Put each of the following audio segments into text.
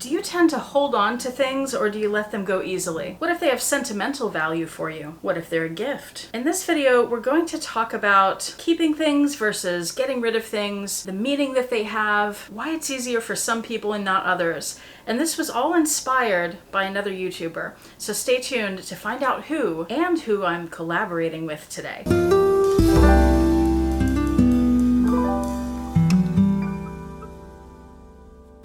Do you tend to hold on to things or do you let them go easily? What if they have sentimental value for you? What if they're a gift? In this video, we're going to talk about keeping things versus getting rid of things, the meaning that they have, why it's easier for some people and not others. And this was all inspired by another YouTuber. So stay tuned to find out who and who I'm collaborating with today.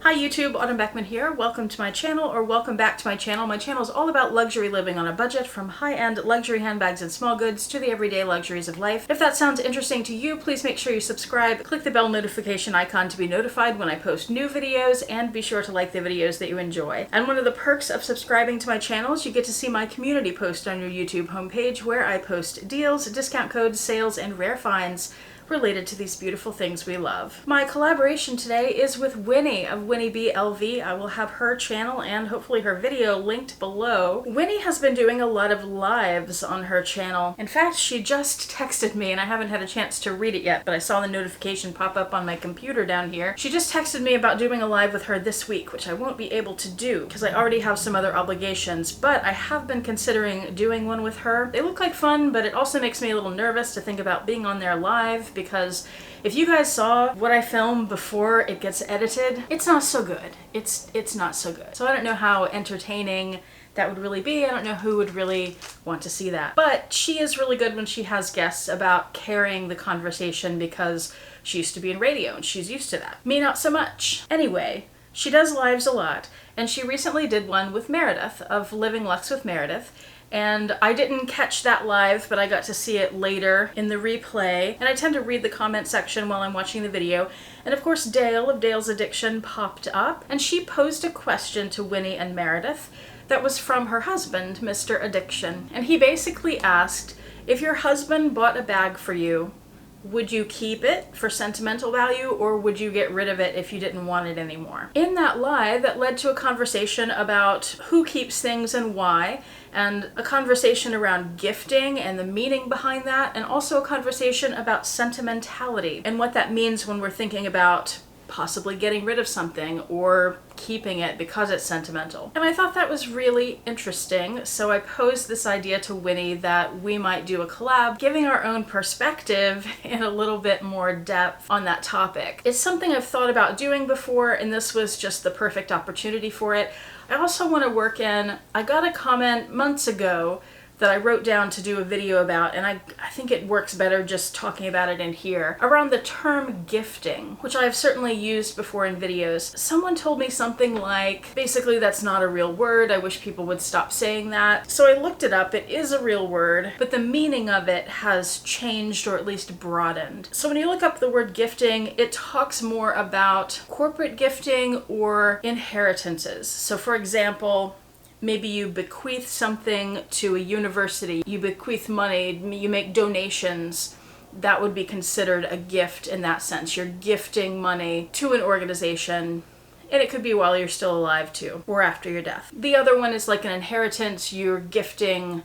Hi YouTube, Autumn Beckman here. Welcome to my channel, or welcome back to my channel. My channel is all about luxury living on a budget, from high-end luxury handbags and small goods to the everyday luxuries of life. If that sounds interesting to you, please make sure you subscribe, click the bell notification icon to be notified when I post new videos, and be sure to like the videos that you enjoy. And one of the perks of subscribing to my channel is you get to see my community post on your YouTube homepage, where I post deals, discount codes, sales, and rare finds related to these beautiful things we love. My collaboration today is with Winnie of Winnie Bee LV. I will have her channel and hopefully her video linked below. Winnie has been doing a lot of lives on her channel. In fact, she just texted me, and I haven't had a chance to read it yet, but I saw the notification pop up on my computer down here. She just texted me about doing a live with her this week, which I won't be able to do because I already have some other obligations, but I have been considering doing one with her. They look like fun, but it also makes me a little nervous to think about being on there live, because if you guys saw what I film before it gets edited, it's not so good. It's not so good. So I don't know how entertaining that would really be. I don't know who would really want to see that. But she is really good when she has guests about carrying the conversation, because she used to be in radio and she's used to that. Me, not so much. Anyway, she does lives a lot, and she recently did one with Meredith of Living Lux with Meredith. And I didn't catch that live, but I got to see it later in the replay. And I tend to read the comment section while I'm watching the video. And of course, Dale of Dale's Addiction popped up, and she posed a question to Winnie and Meredith that was from her husband, Mr. Addiction. And he basically asked, if your husband bought a bag for you, would you keep it for sentimental value, or would you get rid of it if you didn't want it anymore? In that live, that led to a conversation about who keeps things and why, and a conversation around gifting and the meaning behind that, and also a conversation about sentimentality and what that means when we're thinking about possibly getting rid of something or keeping it because it's sentimental. And I thought that was really interesting, so I posed this idea to Winnie that we might do a collab, giving our own perspective and a little bit more depth on that topic. It's something I've thought about doing before, and this was just the perfect opportunity for it. I also want to work in, I got a comment months ago that I wrote down to do a video about, and I think it works better just talking about it in here, around the term gifting, which I have certainly used before in videos. Someone told me something like, basically that's not a real word, I wish people would stop saying that. So I looked it up, it is a real word, but the meaning of it has changed, or at least broadened. So when you look up the word gifting, it talks more about corporate gifting or inheritances. So for example, maybe you bequeath something to a university, you bequeath money, you make donations. That would be considered a gift in that sense. You're gifting money to an organization, and it could be while you're still alive too, or after your death. The other one is like an inheritance. You're gifting,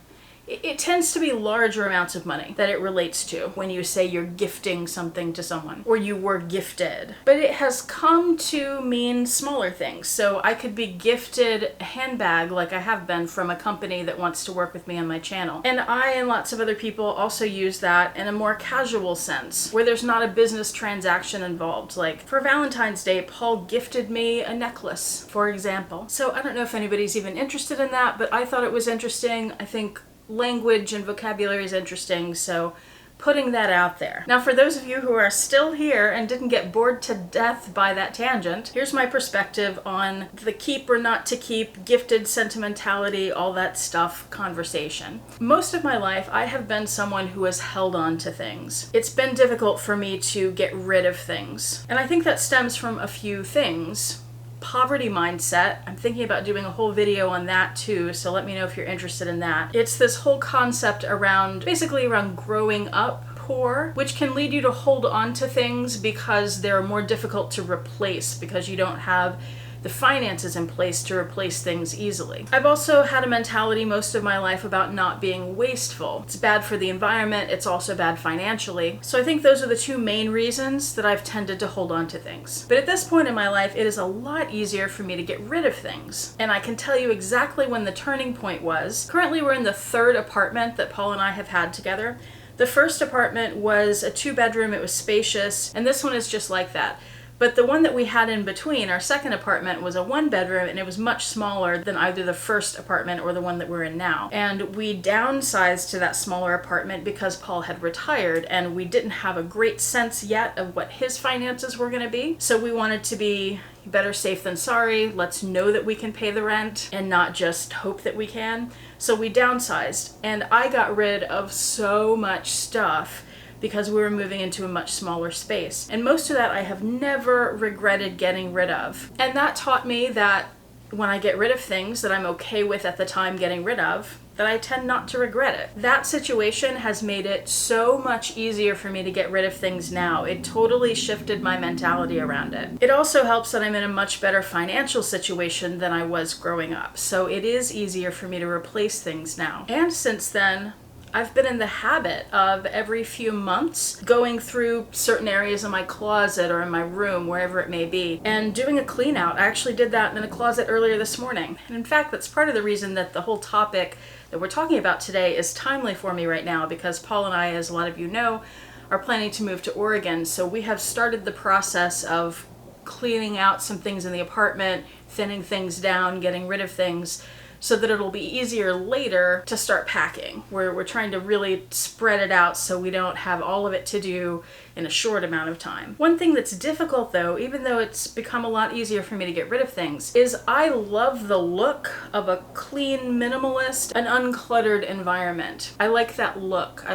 it tends to be larger amounts of money that it relates to when you say you're gifting something to someone, or you were gifted. But it has come to mean smaller things. So I could be gifted a handbag, like I have been, from a company that wants to work with me on my channel. And I and lots of other people also use that in a more casual sense, where there's not a business transaction involved. Like for Valentine's Day, Paul gifted me a necklace, for example. So I don't know if anybody's even interested in that, but I thought it was interesting. I think language and vocabulary is interesting, so putting that out there. Now, for those of you who are still here and didn't get bored to death by that tangent, here's my perspective on the keep or not to keep, gifted, sentimentality, all that stuff conversation. Most of my life, I have been someone who has held on to things. It's been difficult for me to get rid of things. And I think that stems from a few things. Poverty mindset. I'm thinking about doing a whole video on that too, so let me know if you're interested in that. It's this whole concept around, basically around growing up poor, which can lead you to hold on to things because they're more difficult to replace, because you don't have the finances in place to replace things easily. I've also had a mentality most of my life about not being wasteful. It's bad for the environment, it's also bad financially. So I think those are the two main reasons that I've tended to hold on to things. But at this point in my life, it is a lot easier for me to get rid of things. And I can tell you exactly when the turning point was. Currently, we're in the third apartment that Paul and I have had together. The first apartment was a 2-bedroom, it was spacious, and this one is just like that. But the one that we had in between, our second apartment, was a 1-bedroom, and it was much smaller than either the first apartment or the one that we're in now. And we downsized to that smaller apartment because Paul had retired, and we didn't have a great sense yet of what his finances were going to be. So we wanted to be better safe than sorry. Let's know that we can pay the rent and not just hope that we can. So we downsized, and I got rid of so much stuff because we were moving into a much smaller space. And most of that I have never regretted getting rid of. And that taught me that when I get rid of things that I'm okay with at the time getting rid of, that I tend not to regret it. That situation has made it so much easier for me to get rid of things now. It totally shifted my mentality around it. It also helps that I'm in a much better financial situation than I was growing up. So it is easier for me to replace things now. And since then, I've been in the habit of every few months going through certain areas of my closet or in my room, wherever it may be, and doing a clean out. I actually did that in a closet earlier this morning. And in fact, that's part of the reason that the whole topic that we're talking about today is timely for me right now, because Paul and I, as a lot of you know, are planning to move to Oregon. So we have started the process of cleaning out some things in the apartment, thinning things down, getting rid of things, so that it'll be easier later to start packing. We're trying to really spread it out so we don't have all of it to do in a short amount of time. One thing that's difficult though, even though it's become a lot easier for me to get rid of things, is I love the look of a clean, minimalist, and uncluttered environment. I like that look.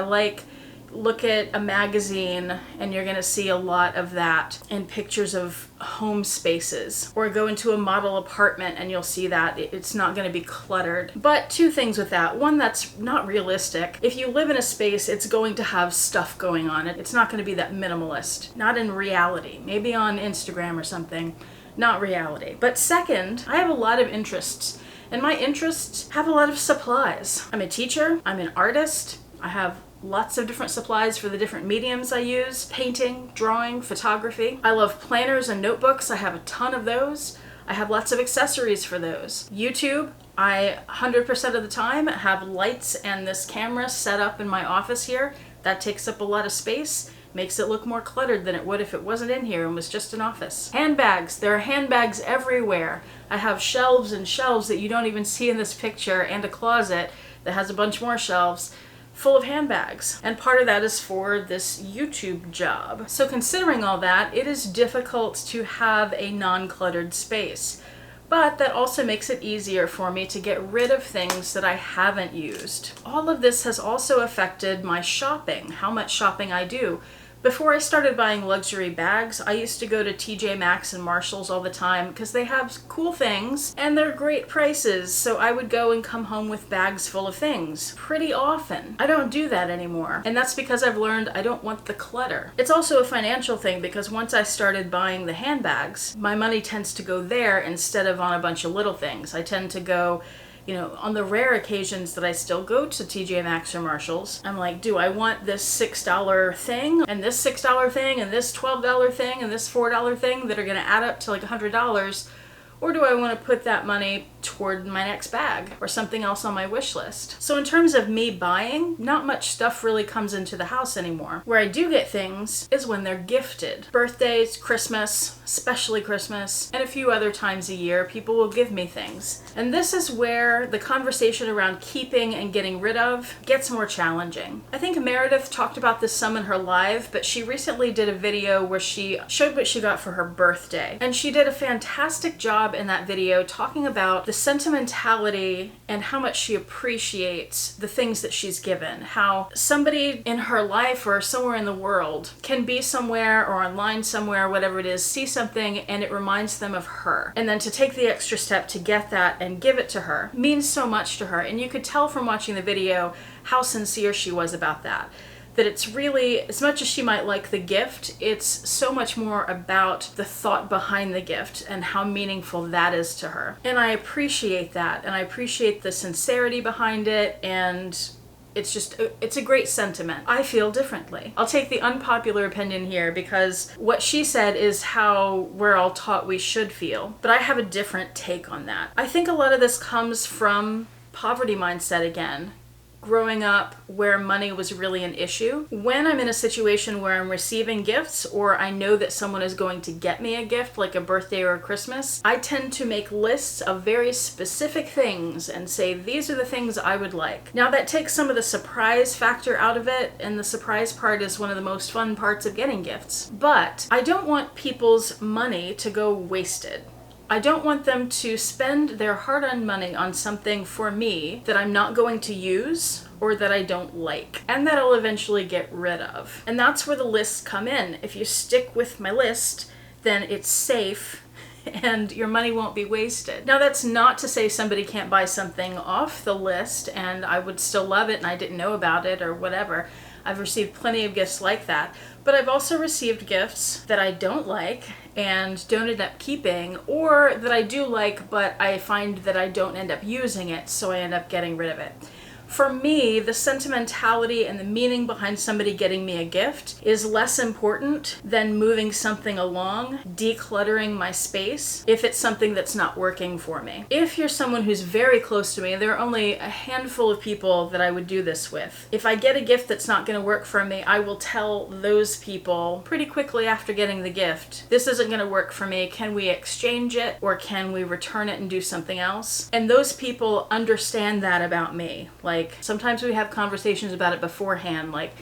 Look at a magazine and you're gonna see a lot of that in pictures of home spaces, or go into a model apartment and you'll see that it's not gonna be cluttered. But two things with that. One, that's not realistic. If you live in a space, it's going to have stuff going on. It's not gonna be that minimalist. Not in reality. Maybe on Instagram or something. Not reality. But second, I have a lot of interests, and my interests have a lot of supplies. I'm a teacher, I'm an artist, I have lots of different supplies for the different mediums I use: painting, drawing, photography. I love planners and notebooks. I have a ton of those. I have lots of accessories for those. YouTube, I 100% of the time have lights and this camera set up in my office here. That takes up a lot of space, makes it look more cluttered than it would if it wasn't in here and was just an office. Handbags, there are handbags everywhere. I have shelves and shelves that you don't even see in this picture, and a closet that has a bunch more shelves full of handbags. And part of that is for this YouTube job. So considering all that, it is difficult to have a non-cluttered space. But that also makes it easier for me to get rid of things that I haven't used. All of this has also affected my shopping, how much shopping I do. Before I started buying luxury bags, I used to go to TJ Maxx and Marshalls all the time because they have cool things and they're great prices. So I would go and come home with bags full of things pretty often. I don't do that anymore. And that's because I've learned I don't want the clutter. It's also a financial thing because once I started buying the handbags, my money tends to go there instead of on a bunch of little things. I tend to go, you know, on the rare occasions that I still go to TJ Maxx or Marshalls, I'm like, do I want this $6 thing and this $6 thing and this $12 thing and this $4 thing that are gonna add up to like $100? Or do I want to put that money toward my next bag or something else on my wish list? So in terms of me buying, not much stuff really comes into the house anymore. Where I do get things is when they're gifted. Birthdays, Christmas, especially Christmas, and a few other times a year, people will give me things. And this is where the conversation around keeping and getting rid of gets more challenging. I think Meredith talked about this some in her live, but she recently did a video where she showed what she got for her birthday. And she did a fantastic job in that video talking about the sentimentality and how much she appreciates the things that she's given. How somebody in her life or somewhere in the world can be somewhere or online somewhere, whatever it is, see something and it reminds them of her. And then to take the extra step to get that and give it to her means so much to her. And you could tell from watching the video how sincere she was about that. that it's really, as much as she might like the gift, it's so much more about the thought behind the gift and how meaningful that is to her. And I appreciate that, and I appreciate the sincerity behind it, and it's a great sentiment. I feel differently. I'll take the unpopular opinion here because what she said is how we're all taught we should feel, but I have a different take on that. I think a lot of this comes from poverty mindset again. Growing up where money was really an issue. When I'm in a situation where I'm receiving gifts or I know that someone is going to get me a gift like a birthday or a Christmas, I tend to make lists of very specific things and say, these are the things I would like. Now that takes some of the surprise factor out of it, and the surprise part is one of the most fun parts of getting gifts. But I don't want people's money to go wasted. I don't want them to spend their hard-earned money on something for me that I'm not going to use or that I don't like, and that I'll eventually get rid of. And that's where the lists come in. If you stick with my list, then it's safe and your money won't be wasted. Now that's not to say somebody can't buy something off the list and I would still love it and I didn't know about it or whatever. I've received plenty of gifts like that, but I've also received gifts that I don't like and don't end up keeping, or that I do like, but I find that I don't end up using it, so I end up getting rid of it. For me, the sentimentality and the meaning behind somebody getting me a gift is less important than moving something along, decluttering my space, if it's something that's not working for me. If you're someone who's very close to me, there are only a handful of people that I would do this with. If I get a gift that's not going to work for me, I will tell those people pretty quickly after getting the gift, this isn't going to work for me. Can we exchange it, or can we return it and do something else? And those people understand that about me. Like, sometimes we have conversations about it beforehand, like,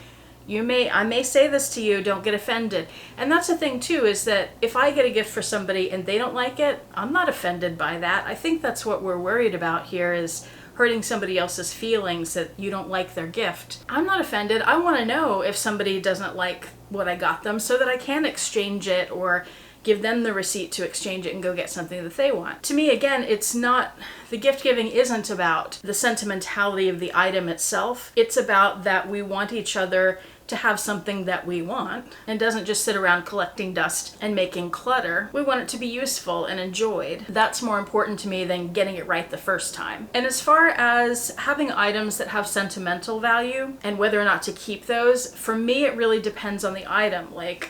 I may say this to you, don't get offended. And that's the thing too, is that if I get a gift for somebody and they don't like it, I'm not offended by that. I think that's what we're worried about here, is hurting somebody else's feelings that you don't like their gift. I'm not offended. I want to know if somebody doesn't like what I got them so that I can exchange it or give them the receipt to exchange it and go get something that they want. To me, again, the gift giving isn't about the sentimentality of the item itself. It's about that we want each other to have something that we want, and doesn't just sit around collecting dust and making clutter. We want it to be useful and enjoyed. That's more important to me than getting it right the first time. And as far as having items that have sentimental value and whether or not to keep those, for me it really depends on the item. Like,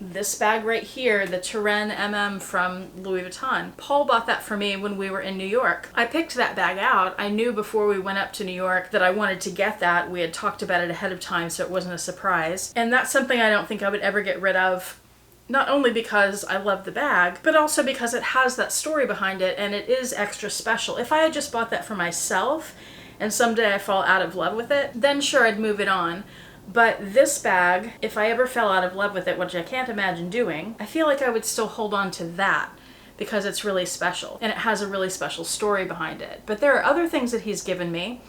this bag right here, the Turenne MM from Louis Vuitton. Paul bought that for me when we were in New York. I picked that bag out. I knew before we went up to New York that I wanted to get that. We had talked about it ahead of time, so it wasn't a surprise. And that's something I don't think I would ever get rid of, not only because I love the bag, but also because it has that story behind it and it is extra special. If I had just bought that for myself and someday I fall out of love with it, then sure, I'd move it on. But this bag, if I ever fell out of love with it, which I can't imagine doing, I feel like I would still hold on to that because it's really special and it has a really special story behind it. But there are other things that he's given me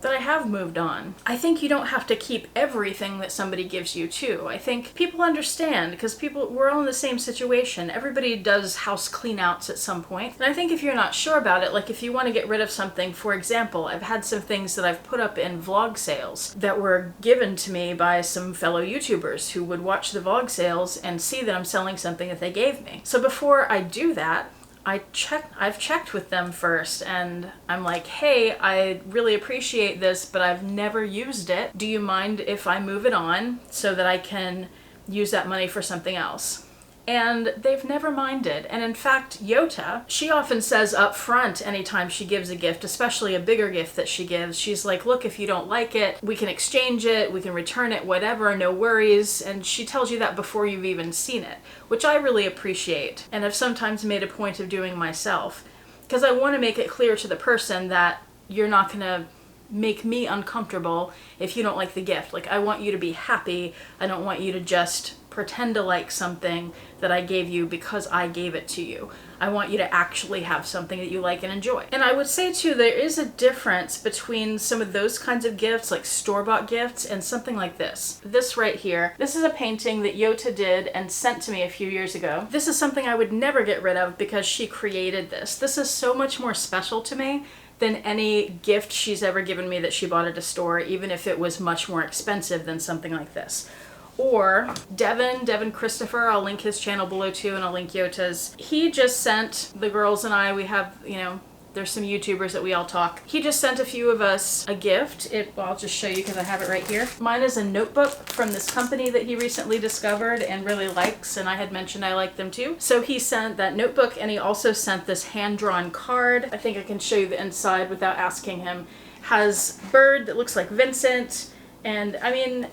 that I have moved on. I think you don't have to keep everything that somebody gives you too. I think people understand, because we're all in the same situation. Everybody does house clean outs at some point. And I think if you're not sure about it, like if you want to get rid of something, for example, I've had some things that I've put up in vlog sales that were given to me by some fellow YouTubers who would watch the vlog sales and see that I'm selling something that they gave me. So before I do that, I've checked with them first, and I'm like, hey, I really appreciate this, but I've never used it. Do you mind if I move it on so that I can use that money for something else? And they've never minded. And in fact, Yota, she often says up front anytime she gives a gift, especially a bigger gift that she gives, she's like, look, if you don't like it, we can exchange it, we can return it, whatever, no worries. And she tells you that before you've even seen it, which I really appreciate and have sometimes made a point of doing myself, because I want to make it clear to the person that you're not going to make me uncomfortable if you don't like the gift. Like, I want you to be happy. I don't want you to just pretend to like something that I gave you because I gave it to you. I want you to actually have something that you like and enjoy. And I would say too, there is a difference between some of those kinds of gifts, like store-bought gifts, and something like this. This right here, this is a painting that Yota did and sent to me a few years ago. This is something I would never get rid of because she created this. This is so much more special to me than any gift she's ever given me that she bought at a store, even if it was much more expensive than something like this. Or Devin Christopher, I'll link his channel below too, and I'll link Yota's. He just sent the girls and I, we have, you know, there's some YouTubers that we all talk. He just sent a few of us a gift. Well, I'll just show you because I have it right here. Mine is a notebook from this company that he recently discovered and really likes, and I had mentioned I like them too. So he sent that notebook, and he also sent this hand-drawn card. I think I can show you the inside without asking him. Has a bird that looks like Vincent, and I mean,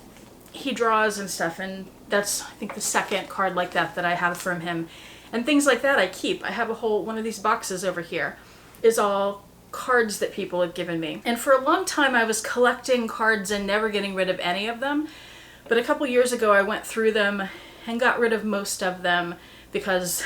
he draws and stuff, and that's, I think, the second card like that I have from him. And things like that I keep. I have a whole one of these boxes over here. Is all cards that people have given me. And for a long time I was collecting cards and never getting rid of any of them. But a couple years ago I went through them and got rid of most of them because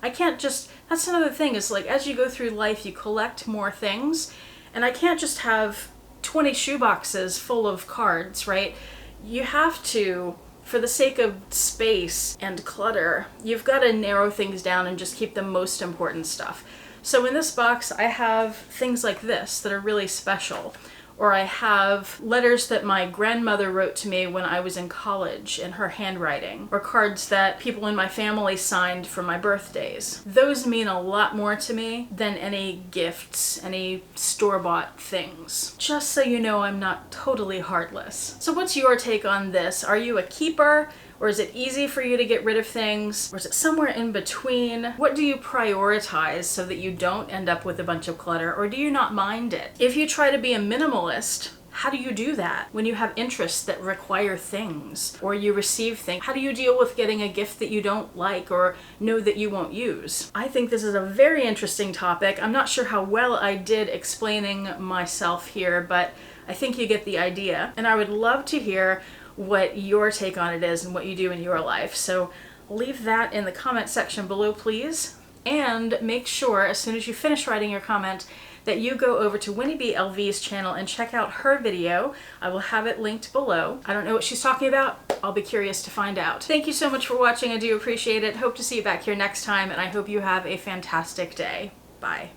I can't just, that's another thing, is like as you go through life you collect more things, and I can't just have 20 shoeboxes full of cards, right? You have to, for the sake of space and clutter, you've got to narrow things down and just keep the most important stuff. So in this box, I have things like this that are really special. Or I have letters that my grandmother wrote to me when I was in college in her handwriting. Or cards that people in my family signed for my birthdays. Those mean a lot more to me than any gifts, any store-bought things. Just so you know, I'm not totally heartless. So what's your take on this? Are you a keeper? Or is it easy for you to get rid of things? Or is it somewhere in between? What do you prioritize so that you don't end up with a bunch of clutter? Or do you not mind it? If you try to be a minimalist, how do you do that when you have interests that require things or you receive things? How do you deal with getting a gift that you don't like or know that you won't use? I think this is a very interesting topic. I'm not sure how well I did explaining myself here, but I think you get the idea. And I would love to hear what your take on it is and what you do in your life. So leave that in the comment section below, please. And make sure, as soon as you finish writing your comment, that you go over to Winnie Bee LV's channel and check out her video. I will have it linked below. I don't know what she's talking about. I'll be curious to find out. Thank you so much for watching. I do appreciate it. Hope to see you back here next time, and I hope you have a fantastic day. Bye.